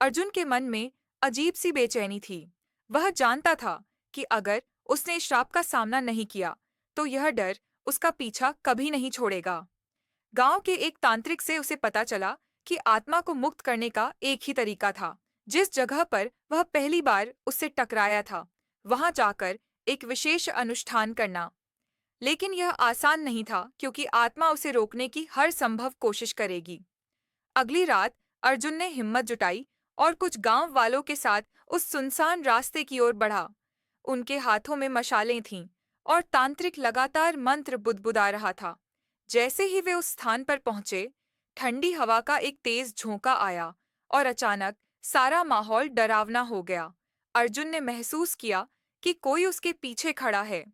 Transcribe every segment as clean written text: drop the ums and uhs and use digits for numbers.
अर्जुन के मन में अजीब सी बेचैनी थी। वह जानता था कि अगर उसने श्राप का सामना नहीं किया, तो यह डर उसका पीछा कभी नहीं छोड़ेगा। गांव के एक तांत्रिक से उसे पता चला कि आत्मा को मुक्त करने का एक ही तरीका था। जिस जगह पर वह पहली बार उससे टकराया था, वहां जाकर एक विशेष अनुष्ठान करना। लेकिन यह आसान नहीं था, क्योंकि आत्मा उसे रोकने की हर संभव कोशिश करेगी। अगली रात अर्जुन ने हिम्मत जुटाई और कुछ गांव वालों के साथ उस सुनसान रास्ते की ओर बढ़ा। उनके हाथों में मशालें थीं और तांत्रिक लगातार मंत्र बुदबुदा रहा था। जैसे ही वे उस स्थान पर पहुंचे, ठंडी हवा का एक तेज झोंका आया और अचानक सारा माहौल डरावना हो गया। अर्जुन ने महसूस किया कि कोई उसके पीछे खड़ा है।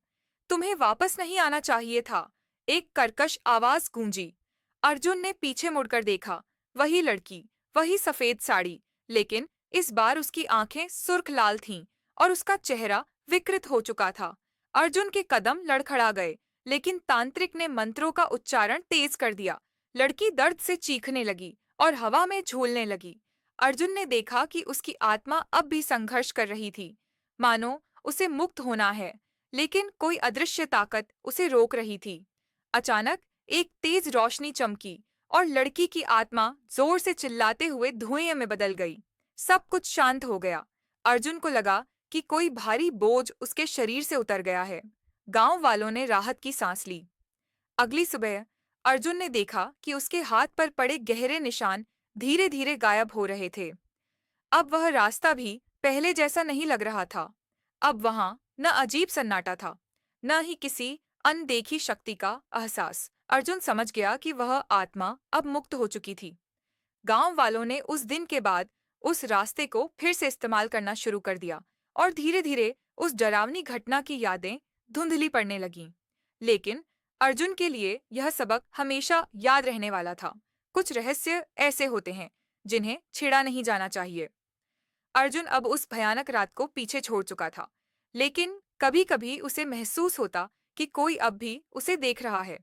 तुम्हें वापस नहीं आना चाहिए था, एक कर्कश आवाज गूंजी। अर्जुन ने पीछे मुड़कर देखा। वही लड़की, वही सफेद साड़ी, लेकिन इस बार उसकी आंखें सुर्ख लाल थीं और उसका चेहरा विकृत हो चुका था। अर्जुन के कदम लड़खड़ा गए, लेकिन तांत्रिक ने मंत्रों का उच्चारण तेज कर दिया। लड़की दर्द से चीखने लगी और हवा में झूलने लगी। अर्जुन ने देखा कि उसकी आत्मा अब भी संघर्ष कर रही थी, मानो उसे मुक्त होना है, लेकिन कोई अदृश्य ताकत उसे रोक रही थी। अचानक एक तेज रोशनी चमकी और लड़की की आत्मा जोर से चिल्लाते हुए धुएं में बदल गई। सब कुछ शांत हो गया। अर्जुन को लगा कि कोई भारी बोझ उसके शरीर से उतर गया है। गांव वालों ने राहत की सांस ली। अगली सुबह अर्जुन ने देखा कि उसके हाथ पर पड़े गहरे निशान धीरे धीरे गायब हो रहे थे। अब वह रास्ता भी पहले जैसा नहीं लग रहा था। अब वहां न अजीब सन्नाटा था, न ही किसी अनदेखी शक्ति का एहसास। अर्जुन समझ गया कि वह आत्मा अब मुक्त हो चुकी थी। गांव वालों ने उस दिन के बाद उस रास्ते को फिर से इस्तेमाल करना शुरू कर दिया और धीरे धीरे उस डरावनी घटना की यादें धुंधली पड़ने लगीं। लेकिन अर्जुन के लिए यह सबक हमेशा याद रहने वाला था। कुछ रहस्य ऐसे होते हैं जिन्हें छेड़ा नहीं जाना चाहिए। अर्जुन अब उस भयानक रात को पीछे छोड़ चुका था, लेकिन कभी-कभी उसे महसूस होता कि कोई अब भी उसे देख रहा है।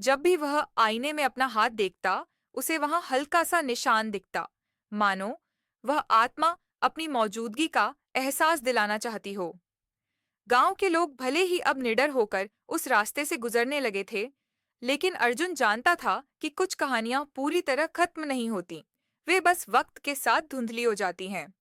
जब भी वह आईने में अपना हाथ देखता, उसे वहां हल्का सा निशान दिखता, मानो वह आत्मा अपनी मौजूदगी का एहसास दिलाना चाहती हो। गांव के लोग भले ही अब निडर होकर उस रास्ते से गुजरने लगे थे, लेकिन अर्जुन जानता था कि कुछ कहानियां पूरी तरह खत्म नहीं होती। वे बस वक्त के साथ धुंधली हो जाती हैं।